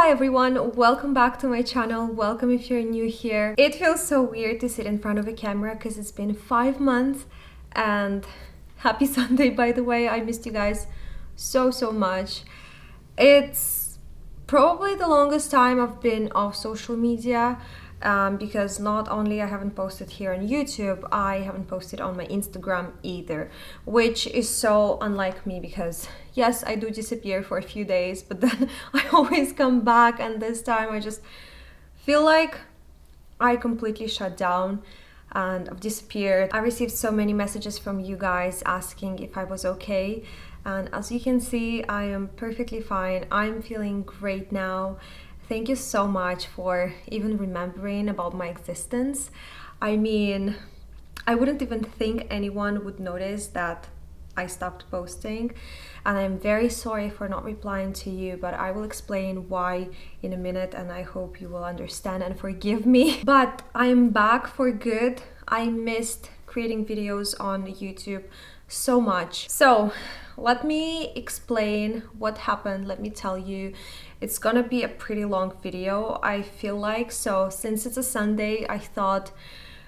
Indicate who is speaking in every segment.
Speaker 1: Hi everyone, welcome back to my channel. Welcome if you're new here. It feels so weird to sit in front of a camera because it's been 5 months, and happy Sunday, by the way. I missed you guys so much. It's probably the longest time I've been off social media, because not only I haven't posted here on YouTube, I haven't posted on my Instagram either, which is so unlike me because yes, I do disappear for a few days, but then I always come back, and this time I just feel like I completely shut down and I've disappeared. I received so many messages from you guys asking if I was okay, and as you can see, I am perfectly fine. I'm feeling great now. Thank you so much for even remembering about my existence. I mean, I wouldn't even think anyone would notice that I stopped posting, and I'm very sorry for not replying to you, but I will explain why in a minute, and I hope you will understand and forgive me. But I'm back for good. I missed creating videos on YouTube so much. So let me explain what happened. Let me tell you. It's gonna be a pretty long video, I feel like. So since it's a Sunday, I thought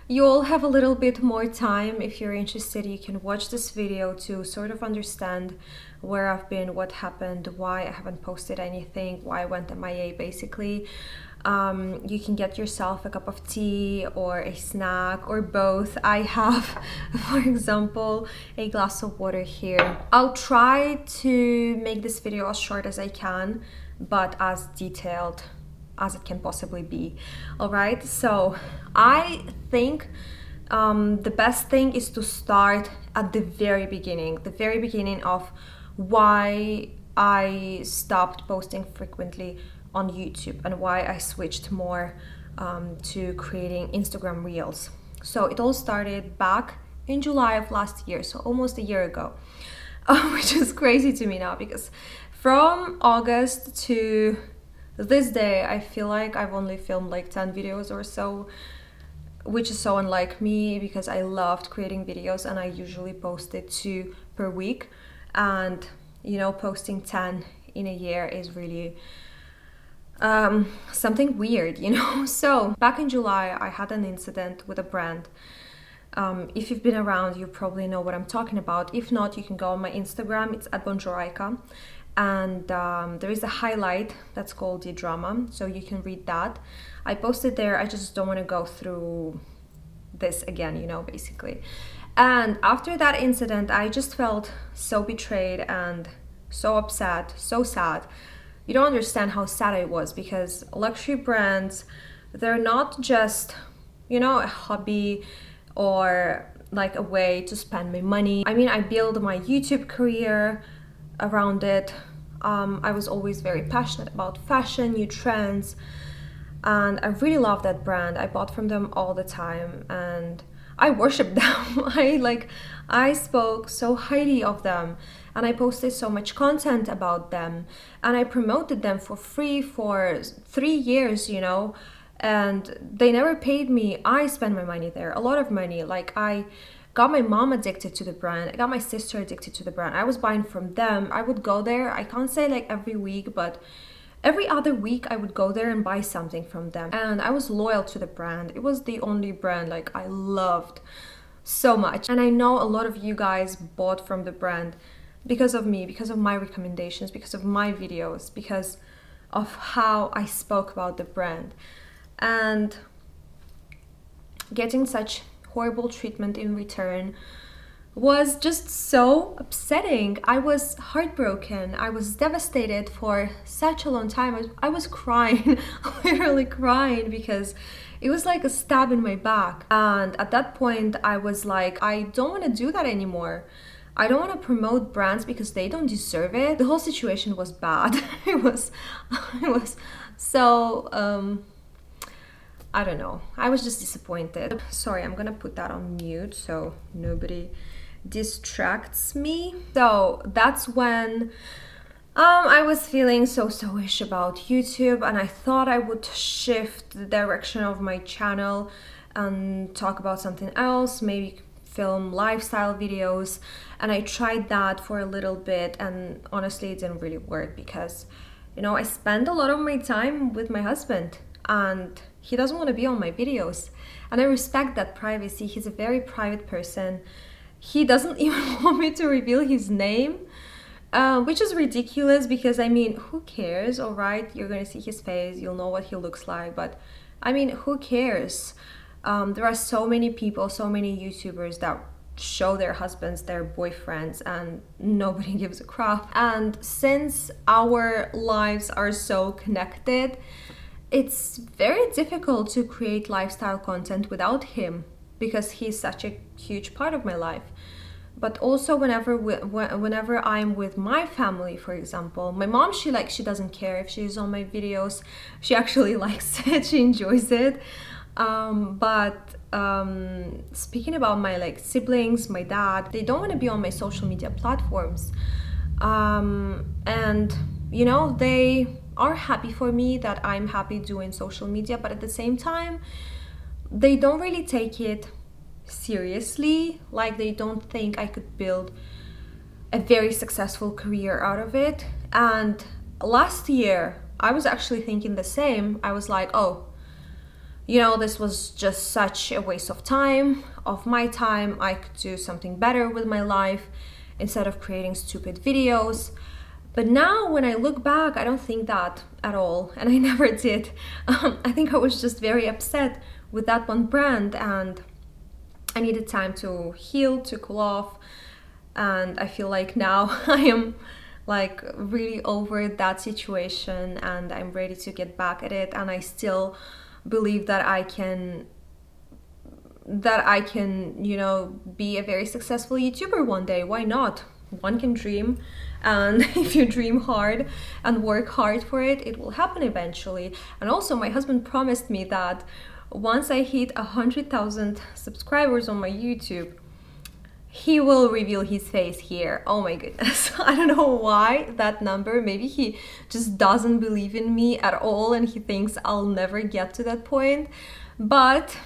Speaker 1: you'll have a little bit more time. If you're interested, you can watch this video to sort of understand where I've been, what happened, why I haven't posted anything, why I went MIA basically. You can get yourself a cup of tea or a snack or both. I have, for example, a glass of water here. I'll try to make this video as short as I can, but as detailed as it can possibly be. All right, so I think the best thing is to start at the very beginning of why I stopped posting frequently on YouTube and why I switched more to creating Instagram Reels. So it all started back in July of last year, so almost a year ago, which is crazy to me now because from August to this day, I feel like I've only filmed like 10 videos or so, which is so unlike me because I loved creating videos and I usually posted 2 per week. And you know, posting 10 in a year is really something weird, you know? So back in July, I had an incident with a brand. If you've been around, you probably know what I'm talking about. If not, you can go on my Instagram. It's at BonjourAika. And there is a highlight that's called the drama, so you can read that. I posted there. I just don't want to go through this again, you know, basically. And after that incident, I just felt so betrayed and so upset, so sad. You don't understand how sad I was because luxury brands, they're not just, you know, a hobby or like a way to spend my money. I mean, I built my YouTube career around it. I was always very passionate about fashion, new trends, and I really love that brand. I bought from them all the time and I worship them. I spoke so highly of them and I posted so much content about them and I promoted them for free for 3 years, you know, and they never paid me. I spent my money there, a lot of money. Like, I got my mom addicted to the brand. I got my sister addicted to the brand. I was buying from them. I would go there. I can't say like every week, but every other week I would go there and buy something from them. And I was loyal to the brand. It was the only brand like I loved so much. And I know a lot of you guys bought from the brand because of me, because of my recommendations, because of my videos, because of how I spoke about the brand. And getting such horrible treatment in return was just so upsetting. I was heartbroken. I was devastated for such a long time. I was crying, literally crying, because it was like a stab in my back. And at that point, I was like, I don't want to do that anymore. I don't want to promote brands because they don't deserve it. The whole situation was bad. it was so I don't know. I was just disappointed. Sorry, I'm gonna put that on mute so nobody distracts me. So that's when I was feeling so-ish about YouTube, and I thought I would shift the direction of my channel and talk about something else, maybe film lifestyle videos. And I tried that for a little bit, and honestly it didn't really work because You know, I spend a lot of my time with my husband and he doesn't want to be on my videos. And I respect that privacy. He's a very private person. He doesn't even want me to reveal his name, which is ridiculous because, I mean, who cares, all right? You're going to see his face, you'll know what he looks like, but I mean, who cares? There are so many people, so many YouTubers that show their husbands, their boyfriends, and nobody gives a crap. And since our lives are so connected, it's very difficult to create lifestyle content without him because he's such a huge part of my life. But also whenever I'm with my family, for example, my mom, she doesn't care if she's on my videos. She actually likes it, she enjoys it. Speaking about my siblings, my dad, they don't want to be on my social media platforms. And you know, they are happy for me that I'm happy doing social media, but at the same time, they don't really take it seriously. Like, they don't think I could build a very successful career out of it. And last year, I was actually thinking the same. I was like, oh, you know, this was just such a waste of time, of my time. I could do something better with my life instead of creating stupid videos. But now when I look back, I don't think that at all, and I never did. I think I was just very upset with that one brand, and I needed time to heal, to cool off, and I feel like now I am like really over that situation and I'm ready to get back at it, and I still believe that I can, you know, be a very successful YouTuber one day. Why not? One can dream, and if you dream hard and work hard for it, it will happen eventually. And also, my husband promised me that once I hit 100,000 subscribers on my YouTube, he will reveal his face here. Oh my goodness. I don't know why that number. Maybe he just doesn't believe in me at all and he thinks I'll never get to that point. But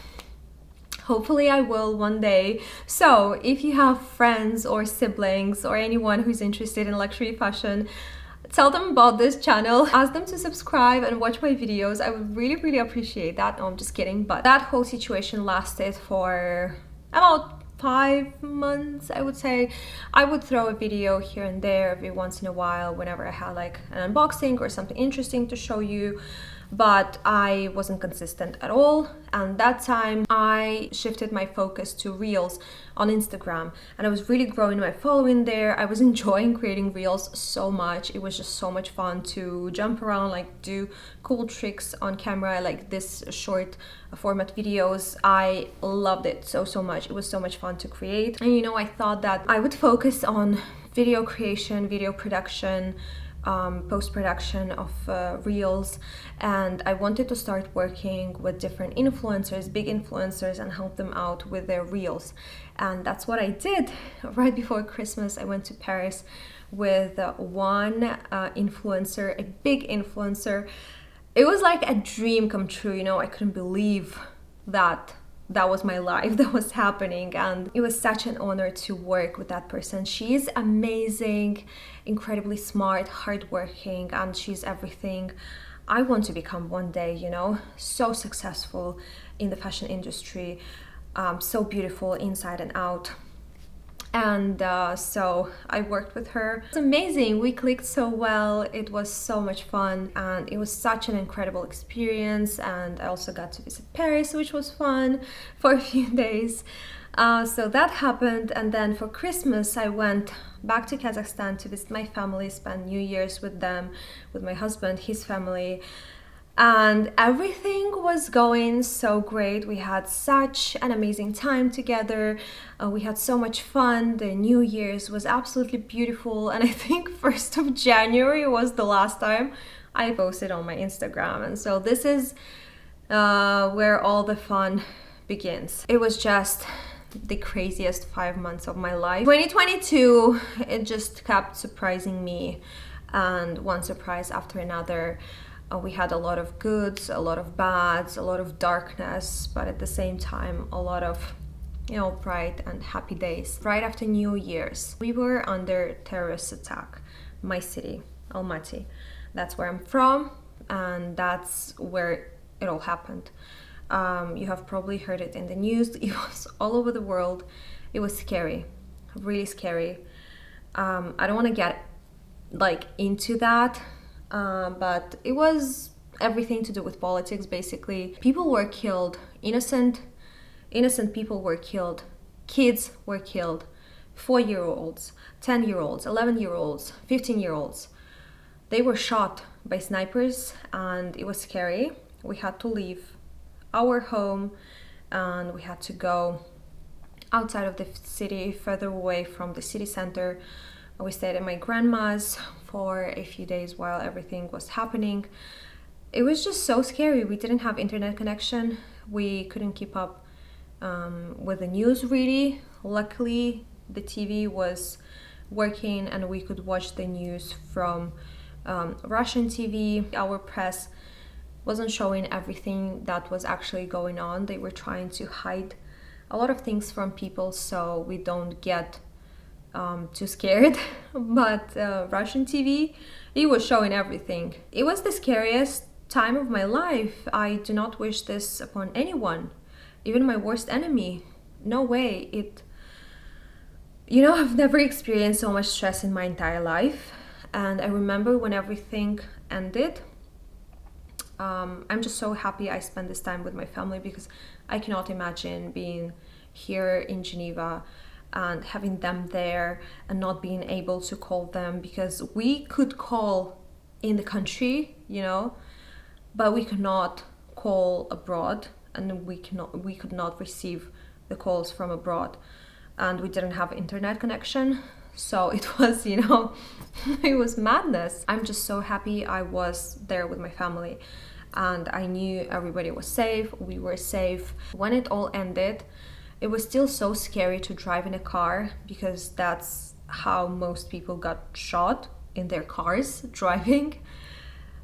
Speaker 1: hopefully I will one day. So if you have friends or siblings or anyone who's interested in luxury fashion, tell them about this channel, ask them to subscribe and watch my videos. I would really appreciate that. No, I'm just kidding. But that whole situation lasted for about 5 months, I would say. I would throw a video here and there every once in a while whenever I had like an unboxing or something interesting to show you, but I wasn't consistent at all. And that time I shifted my focus to Reels on Instagram, and I was really growing my following there. I was enjoying creating Reels so much. It was just so much fun to jump around, like do cool tricks on camera, like this short format videos. I loved it so much. It was so much fun to create. And you know, I thought that I would focus on video creation, video production, post-production of Reels, and I wanted to start working with different influencers, big influencers, and help them out with their Reels. And that's what I did. Right before Christmas, I went to Paris with one influencer, a big influencer. It was like a dream come true, you know. I couldn't believe that that was my life, that was happening, and it was such an honor to work with that person. She is amazing, incredibly smart, hardworking, and she's everything I want to become one day, you know. So successful in the fashion industry, so beautiful inside and out. And so I worked with her. It's amazing. We clicked so well. It was so much fun, and it was such an incredible experience. And I also got to visit Paris, which was fun for a few days. So that happened, and then for Christmas I went back to Kazakhstan to visit my family, spend New Year's with them, with my husband, his family. And everything was going so great. We had such an amazing time together. We had so much fun. The New Year's was absolutely beautiful. And I think 1st of January was the last time I posted on my Instagram. And so this is where all the fun begins. It was just the craziest 5 months of my life. 2022, it just kept surprising me, and one surprise after another. We had a lot of goods, a lot of bads, a lot of darkness, but at the same time, a lot of, you know, bright and happy days. Right after New Year's, we were under terrorist attack. My city, Almaty. That's where I'm from, and that's where it all happened. You have probably heard it in the news. It was all over the world. It was scary, really scary. I don't want to get like into that, but it was everything to do with politics. Basically, people were killed, innocent people were killed, kids were killed, 4-year-olds, 10-year-olds, 11-year-olds, 15-year-olds. They were shot by snipers, and it was scary. We had to leave our home and we had to go outside of the city, further away from the city center. We stayed at my grandma's for a few days while everything was happening. It was just so scary. We didn't have internet connection. We couldn't keep up with the news really. Luckily, the TV was working and we could watch the news from Russian TV. Our press wasn't showing everything that was actually going on. They were trying to hide a lot of things from people so we don't get too scared. But Russian TV, it was showing everything. It was the scariest time of my life. I do not wish this upon anyone, even my worst enemy. No way. I've never experienced so much stress in my entire life. And I remember when everything ended, I'm just so happy I spent this time with my family, because I cannot imagine being here in Geneva and having them there and not being able to call them, because we could call in the country, but we could not call abroad, and we could not receive the calls from abroad, and we didn't have internet connection. So it was, it was madness. I'm just so happy I was there with my family and I knew everybody was safe, we were safe. When it all ended, it was still so scary to drive in a car, because that's how most people got shot, in their cars, driving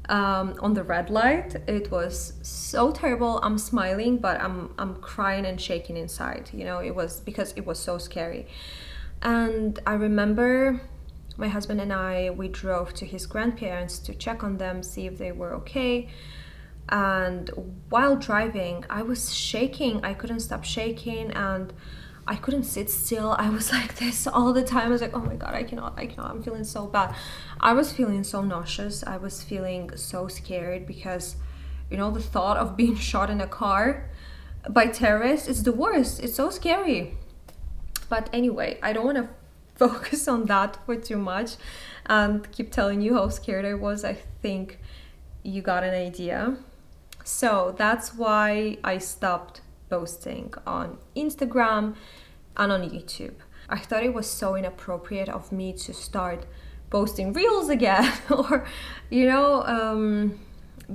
Speaker 1: on the red light. It was so terrible. I'm smiling, but I'm crying and shaking inside. It was because it was so scary. And I remember my husband and we drove to his grandparents to check on them, see if they were okay. And while driving, I was shaking. I couldn't stop shaking and I couldn't sit still. I was like this all the time. I was like, oh my God, I cannot. I'm feeling so bad. I was feeling so nauseous. I was feeling so scared because, the thought of being shot in a car by terrorists is the worst. It's so scary. But anyway, I don't want to focus on that for too much and keep telling you how scared I was. I think you got an idea. So that's why I stopped posting on Instagram and on YouTube. I thought it was so inappropriate of me to start posting reels again or,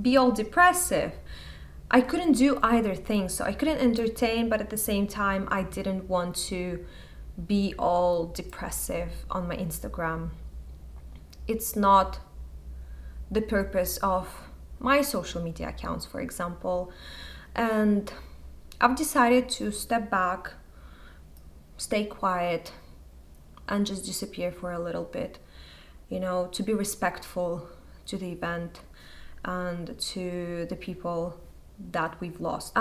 Speaker 1: be all depressive. I couldn't do either thing. So I couldn't entertain, but at the same time, I didn't want to be all depressive on my Instagram. It's not the purpose of my social media accounts, for example. And I've decided to step back, stay quiet, and just disappear for a little bit, to be respectful to the event and to the people that we've lost.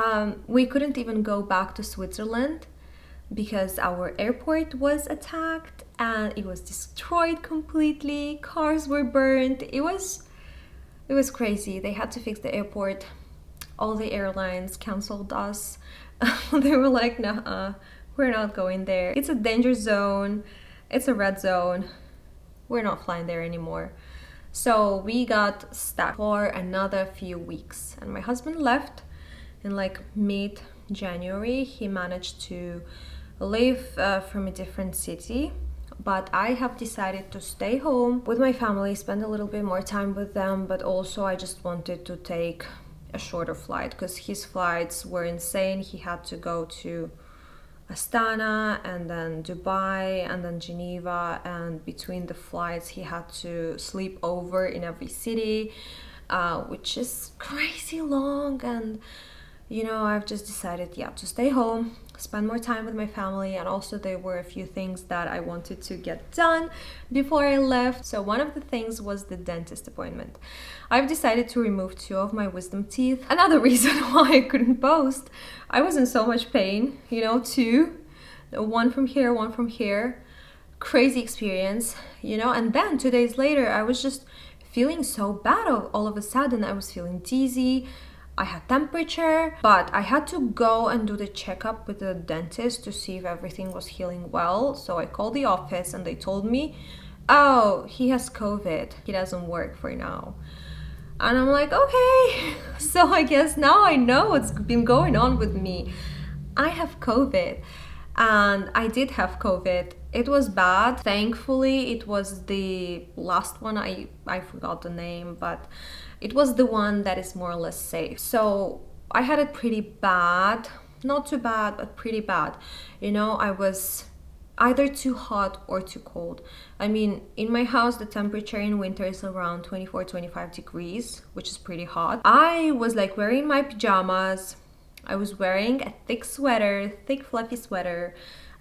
Speaker 1: We couldn't even go back to Switzerland because our airport was attacked and it was destroyed completely. Cars were burned. It was crazy. They had to fix the airport. All the airlines canceled us. They were like, nah, we're not going there. It's a danger zone. It's a red zone. We're not flying there anymore. So we got stuck for another few weeks. And my husband left in like mid-January. He managed to leave from a different city. But I have decided to stay home with my family, spend a little bit more time with them. But also I just wanted to take a shorter flight because his flights were insane. He had to go to Astana and then Dubai and then Geneva, and between the flights he had to sleep over in every city, which is crazy long. And I've just decided to stay home, spend more time with my family, and also there were a few things that I wanted to get done before I left. So one of the things was the dentist appointment. I've decided to remove 2 of my wisdom teeth. Another reason why I couldn't post, I was in so much pain, you know, 2, one from here, one from here. Crazy experience, you know. And then 2 days later I was just feeling so bad. All of a sudden I was feeling dizzy, I had temperature, but I had to go and do the checkup with the dentist to see if everything was healing well. So I called the office and they told me, oh, he has COVID, he doesn't work for now. And I'm like, okay, so I guess now I know what's been going on with me. I have COVID. And I did have COVID. It was bad. Thankfully, it was the last one. I forgot the name, but it was the one that is more or less safe. So I had it pretty bad. Not too bad, but pretty bad. You know, I was either too hot or too cold. I mean, in my house, the temperature in winter is around 24, 25 degrees, which is pretty hot. I was like wearing my pajamas. I was wearing a thick sweater, thick fluffy sweater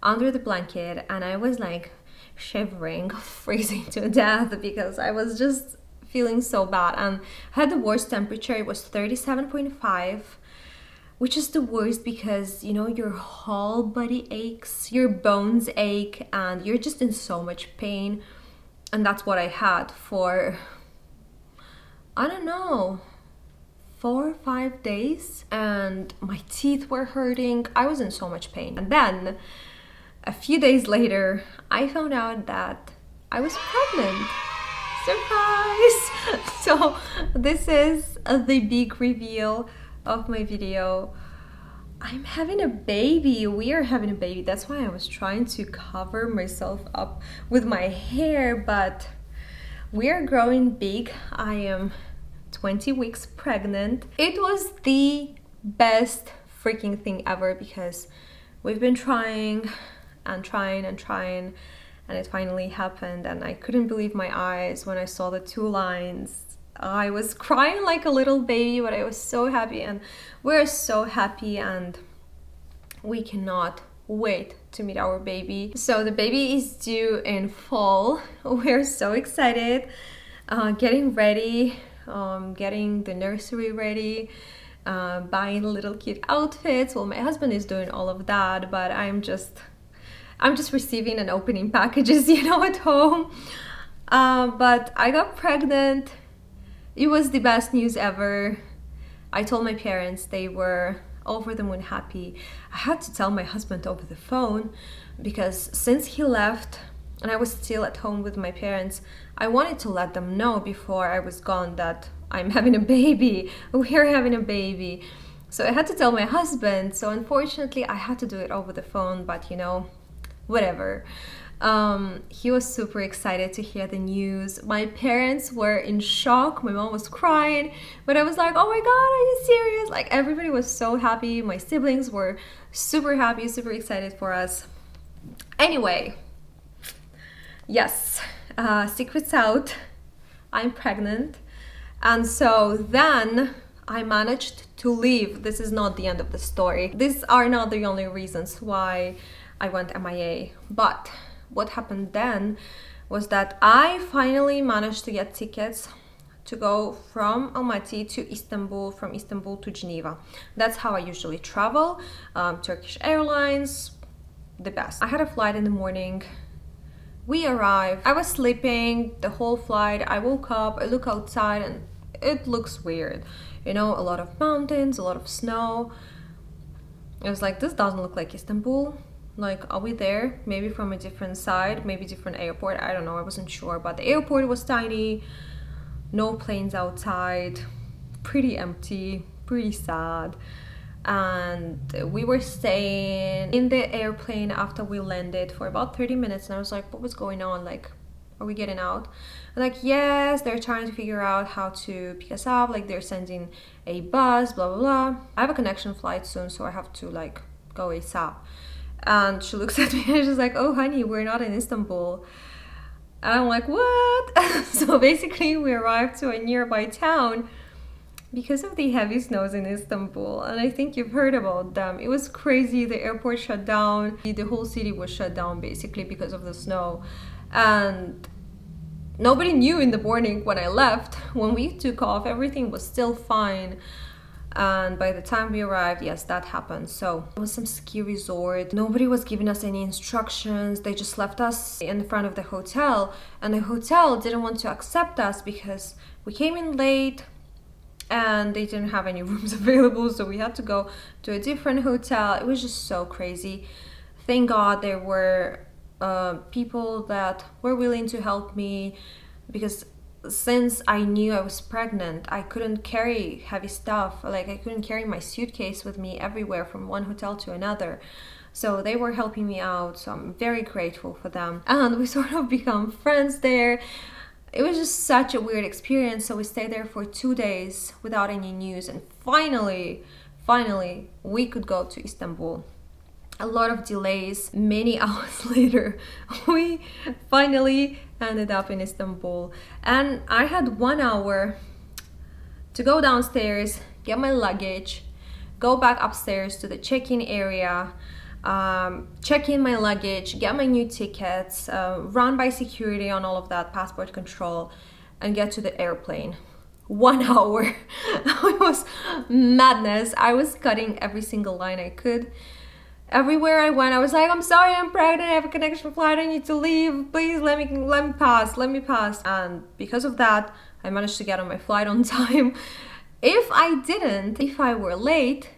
Speaker 1: under the blanket, and I was like shivering, freezing to death because I was just feeling so bad. And I had the worst temperature. It was 37.5, which is the worst because, you know, your whole body aches, your bones ache, and you're just in so much pain. And that's what I had for, I don't know, 4 or 5 days, and my teeth were hurting. I was in so much pain. And then a few days later I found out that I was pregnant. Surprise! So this is the big reveal of my video. I'm having a baby. We are having a baby. That's why I was trying to cover myself up with my hair, but we are growing big. I am 20 weeks pregnant. It was the best freaking thing ever because we've been trying and trying and trying, and it finally happened, and I couldn't believe my eyes when I saw the 2 lines. I was crying like a little baby, but I was so happy, and we're so happy, and we cannot wait to meet our baby. So the baby is due in fall. We're so excited, getting ready, getting the nursery ready, buying little cute outfits. Well, my husband is doing all of that, but I'm just receiving and opening packages, you know, at home. But I got pregnant. It was the best news ever. I told my parents, they were over the moon happy. I had to tell my husband over the phone because since he left and I was still at home with my parents, I wanted to let them know before I was gone that I'm having a baby. We're having a baby. So I had to tell my husband. So unfortunately I had to do it over the phone, but you know, whatever. He was super excited to hear the news. My parents were in shock. My mom was crying, but I was like, oh my god, are you serious? Like, everybody was so happy. My siblings were super happy, super excited for us. Anyway, yes, secret's out. I'm pregnant. And so then I managed to leave. This is not the end of the story. These are not the only reasons why I went MIA, but what happened then was that I finally managed to get tickets to go from Almaty to Istanbul, from Istanbul to Geneva. That's how I usually travel. Turkish Airlines, the best. I had a flight in the morning. We arrived. I was sleeping the whole flight. I woke up, I look outside, and it looks weird. You know, a lot of mountains, a lot of snow. I was like, this doesn't look like Istanbul. Like, are we there? Maybe from a different side, maybe different airport. I don't know, I wasn't sure. But the airport was tiny, no planes outside, pretty empty, pretty sad. And we were staying in the airplane after we landed for about 30 minutes. And I was like, what was going on? Like, are we getting out? And like, yes, they're trying to figure out how to pick us up. Like, they're sending a bus, blah, blah, blah. I have a connection flight soon, so I have to like go ASAP. And she looks at me and she's like, oh honey, we're not in Istanbul. And I'm like, what? So basically we arrived to a nearby town because of the heavy snows in Istanbul, and I think you've heard about them. It was crazy. The airport shut down. The whole city was shut down basically because of the snow. And nobody knew in the morning when I left. When we took off, everything was still fine. And by the time we arrived, yes, that happened. So it was some ski resort. Nobody was giving us any instructions. They just left us in front of the hotel, and the hotel didn't want to accept us because we came in late and they didn't have any rooms available, so we had to go to a different hotel. It was just so crazy. Thank God there were people that were willing to help me, because since I knew I was pregnant, I couldn't carry heavy stuff. Like, I couldn't carry my suitcase with me everywhere from one hotel to another. So they were helping me out, so I'm very grateful for them. And we sort of become friends there. It was just such a weird experience. So we stayed there for 2 days without any news, and finally we could go to Istanbul. A lot of delays. Many hours later, we finally ended up in Istanbul, and I had 1 hour to go downstairs, get my luggage, go back upstairs to the check-in area, check in my luggage, get my new tickets, run by security on all of that, passport control, and get to the airplane. 1 hour. It was madness. I was cutting every single line I could. Everywhere I went, I was like, I'm sorry, I'm pregnant, I have a connection flight, I need to leave, please let me pass. And because of that, I managed to get on my flight on time. If I were late,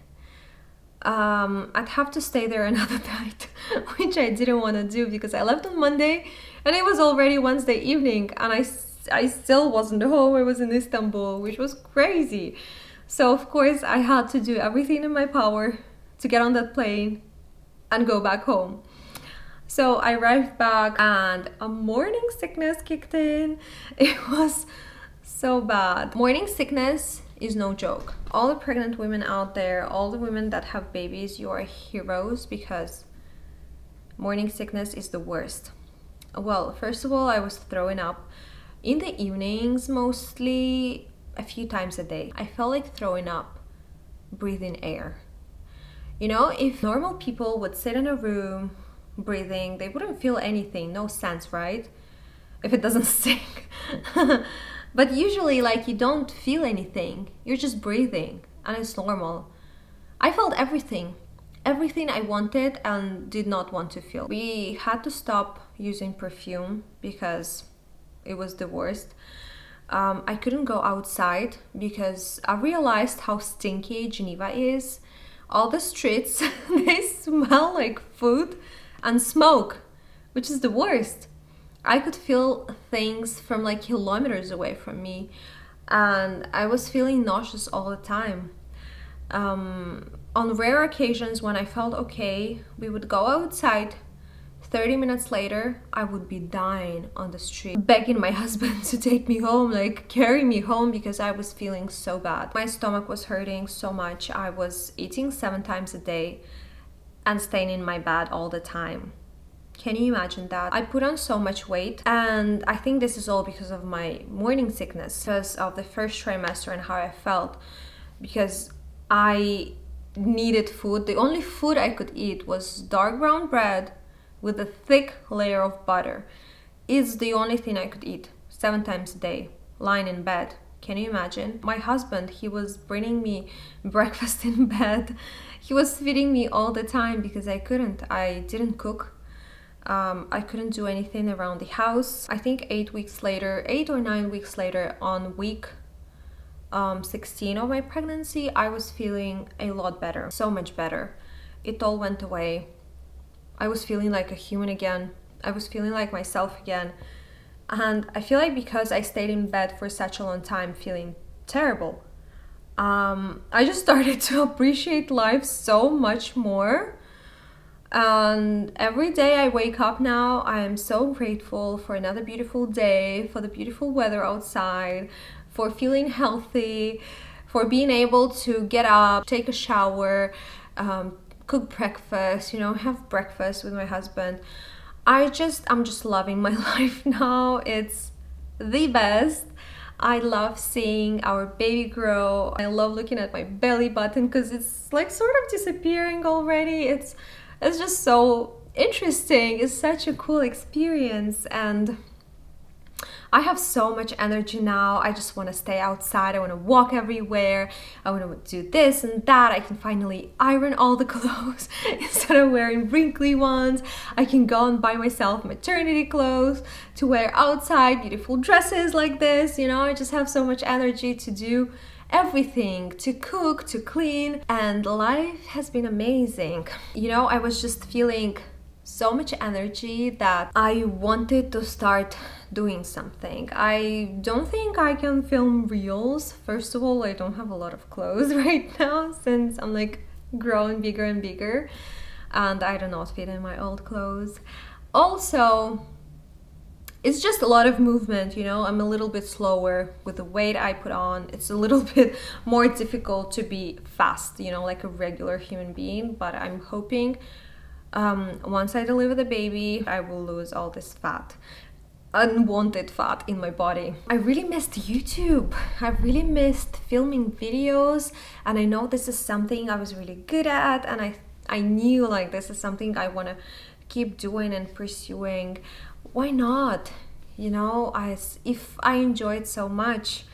Speaker 1: I'd have to stay there another night, which I didn't want to do, because I left on Monday and it was already Wednesday evening, and I still wasn't home. I was in Istanbul, which was crazy. So of course I had to do everything in my power to get on that plane and go back home. So I arrived back and a morning sickness kicked in. It was so bad. Morning sickness is no joke. All the pregnant women out there, all the women that have babies, you are heroes, because morning sickness is the worst. Well, first of all, I was throwing up in the evenings, mostly a few times a day. I felt like throwing up breathing air. You know, if normal people would sit in a room breathing, they wouldn't feel anything, no sense, right? If it doesn't stink. But usually, like, you don't feel anything, you're just breathing, and it's normal. I felt everything I wanted and did not want to feel. We had to stop using perfume because it was the worst. I couldn't go outside because I realized how stinky Geneva is. All the streets, they smell like food and smoke, which is the worst. I could feel things from like kilometers away from me, and I was feeling nauseous all the time. On rare occasions when I felt okay, we would go outside. 30 minutes later, I would be dying on the street, begging my husband to take me home, like carry me home, because I was feeling so bad. My stomach was hurting so much. I was eating 7 times a day and staying in my bed all the time. Can you imagine that? I put on so much weight, and I think this is all because of my morning sickness, because of the first trimester and how I felt, because I needed food. The only food I could eat was dark brown bread with a thick layer of butter. It's the only thing I could eat 7 times a day, lying in bed. Can you imagine? My husband, he was bringing me breakfast in bed. He was feeding me all the time because I didn't cook. I couldn't do anything around the house. I think 8 or 9 weeks later, on week 16 of my pregnancy, I was feeling a lot better, so much better. It all went away. I was feeling like a human again. I was feeling like myself again. And I feel like because I stayed in bed for such a long time feeling terrible, I just started to appreciate life so much more. And every day I wake up now, I am so grateful for another beautiful day, for the beautiful weather outside, for feeling healthy, for being able to get up, take a shower, cook breakfast, have breakfast with my husband. I'm just loving my life now. It's the best. I love seeing our baby grow. I love looking at my belly button because it's like sort of disappearing already. It's just so interesting. It's such a cool experience, and I have so much energy now. I just want to stay outside. I want to walk everywhere. I want to do this and that. I can finally iron all the clothes instead of wearing wrinkly ones. I can go and buy myself maternity clothes to wear outside, beautiful dresses like this. You know, I just have so much energy to do everything, to cook, to clean, and life has been amazing. You know, I was just feeling so much energy that I wanted to start doing something. I don't think I can film reels. First of all, I don't have a lot of clothes right now since I'm like growing bigger and bigger, and I do not fit in my old clothes. Also, it's just a lot of movement, you know. I'm a little bit slower with the weight I put on. It's a little bit more difficult to be fast, you know, like a regular human being, but I'm hoping once I deliver the baby, I will lose all this fat, unwanted fat in my body. I really missed YouTube. I really missed filming videos, and I know this is something I was really good at, and I knew like this is something I want to keep doing and pursuing. Why not? You know, if I enjoy it so much,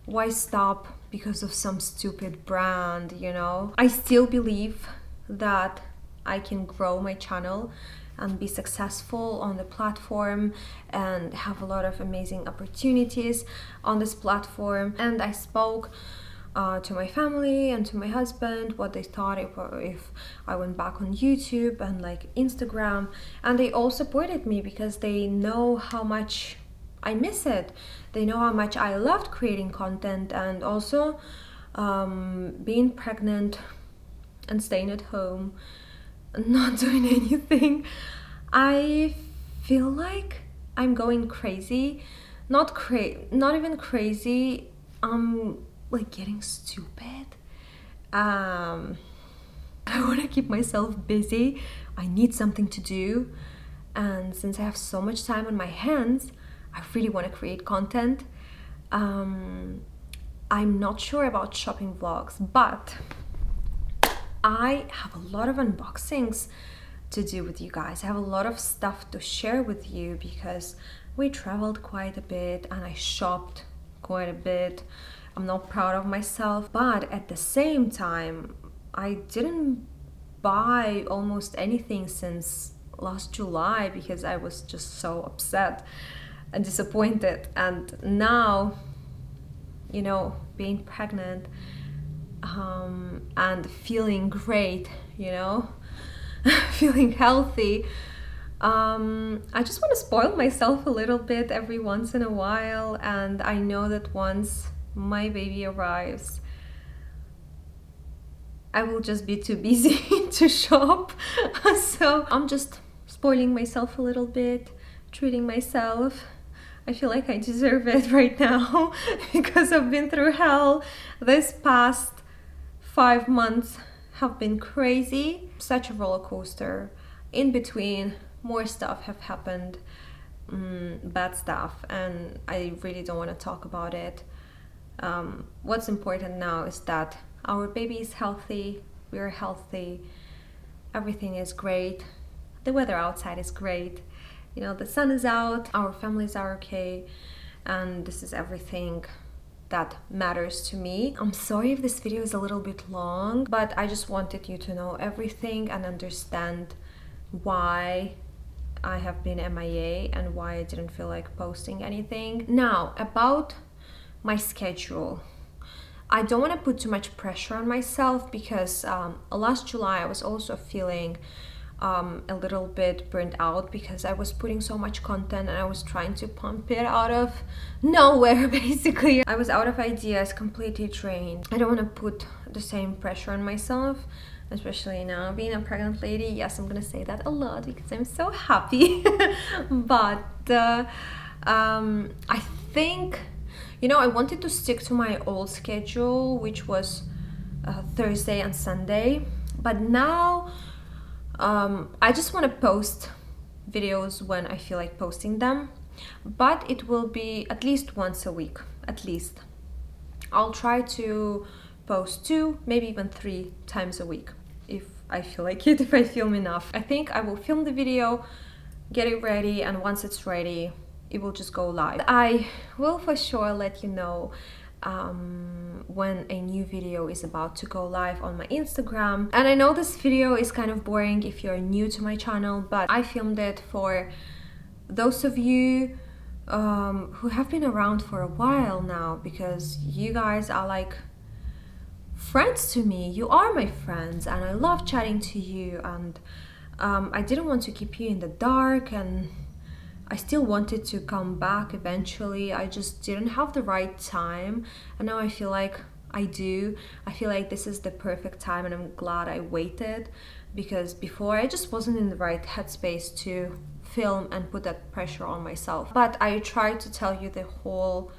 Speaker 1: why stop because of some stupid brand, you know? I still believe that I can grow my channel and be successful on the platform and have a lot of amazing opportunities on this platform. And I spoke to my family and to my husband what they thought if I went back on YouTube and like Instagram, and they all supported me because they know how much I miss it. They know how much I loved creating content, and also being pregnant and staying at home, not doing anything. I feel like I'm going crazy. Not even crazy. I'm like getting stupid. I want to keep myself busy. I need something to do, and since I have so much time on my hands, I really want to create content. I'm not sure about shopping vlogs, but I have a lot of unboxings to do with you guys. I have a lot of stuff to share with you because we traveled quite a bit and I shopped quite a bit. I'm not proud of myself, but at the same time, I didn't buy almost anything since last July because I was just so upset and disappointed. And now, you know, being pregnant, and feeling great, you know, feeling healthy. I just want to spoil myself a little bit every once in a while, and I know that once my baby arrives, I will just be too busy to shop. So I'm just spoiling myself a little bit, treating myself. I feel like I deserve it right now because I've been through hell. This past 5 months have been crazy, such a roller coaster. In between, more stuff have happened, bad stuff, and I really don't want to talk about it. What's important now is that our baby is healthy, we're healthy, everything is great, the weather outside is great, you know, the sun is out, our families are okay, and this is everything that matters to me. I'm sorry if this video is a little bit long, but I just wanted you to know everything and understand why I have been MIA and why I didn't feel like posting anything. Now, about my schedule. I don't want to put too much pressure on myself because last July I was also feeling a little bit burnt out because I was putting so much content and I was trying to pump it out of nowhere. Basically, I was out of ideas, completely drained. I don't want to put the same pressure on myself, especially now being a pregnant lady. Yes, I'm gonna say that a lot because I'm so happy. But I think, you know, I wanted to stick to my old schedule, which was Thursday and Sunday, but now I just want to post videos when I feel like posting them, but it will be at least once a week. at least. I'll try to post 2, maybe even 3 times a week if I feel like it, if I film enough. I think I will film the video, get it ready, and once it's ready, it will just go live. I will for sure let you know when a new video is about to go live on my Instagram. And I know this video is kind of boring if you're new to my channel, but I filmed it for those of you who have been around for a while now, because you guys are like friends to me. You are my friends and I love chatting to you, and I didn't want to keep you in the dark, and I still wanted to come back eventually. I just didn't have the right time, and now I feel like I do. I feel like this is the perfect time, and I'm glad I waited, because before I just wasn't in the right headspace to film and put that pressure on myself. But I tried to tell you the whole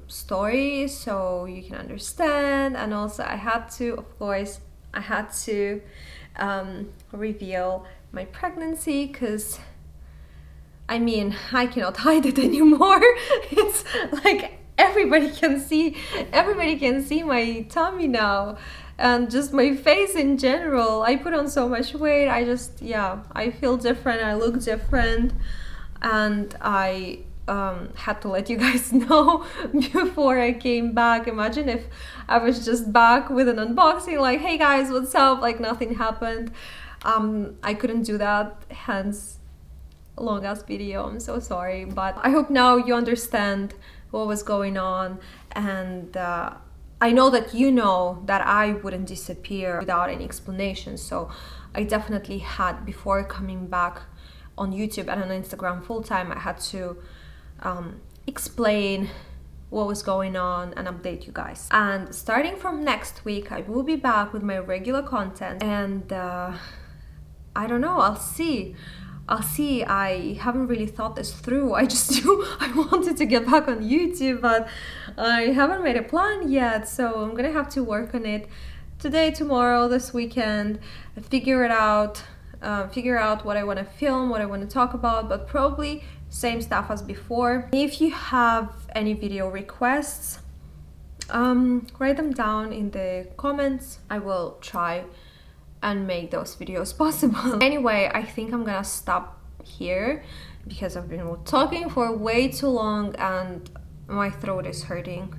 Speaker 1: story so you can understand, and also I had to, of course, I had to reveal my pregnancy, because I mean, I cannot hide it anymore. It's like everybody can see my tummy now, and just my face in general. I put on so much weight. I just, yeah, I feel different, I look different, and I had to let you guys know before I came back. Imagine if I was just back with an unboxing like, hey guys, what's up, like nothing happened. I couldn't do that, hence a long ass video. I'm so sorry, but I hope now you understand what was going on, and I know that you know that I wouldn't disappear without any explanation. So I definitely had, before coming back on YouTube and on Instagram full-time, I had to explain what was going on and update you guys. And starting from next week, I will be back with my regular content, and I don't know, I'll see. I haven't really thought this through. I just knew I wanted to get back on YouTube, but I haven't made a plan yet, so I'm gonna have to work on it today, tomorrow, this weekend, figure it out, figure out what I want to film, what I want to talk about, but probably same stuff as before. If you have any video requests, write them down in the comments. I will try and make those videos possible. Anyway, I think I'm gonna stop here because I've been talking for way too long and my throat is hurting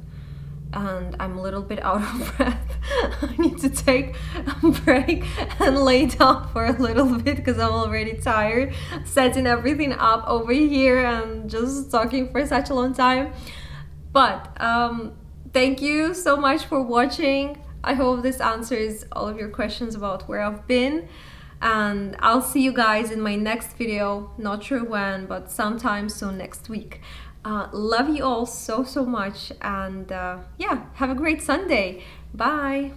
Speaker 1: and I'm a little bit out of breath. I need to take a break and lay down for a little bit because I'm already tired setting everything up over here and just talking for such a long time. But thank you so much for watching. I hope this answers all of your questions about where I've been, and I'll see you guys in my next video. Not sure when, but sometime soon next week. Love you all so much, and yeah, have a great Sunday. Bye.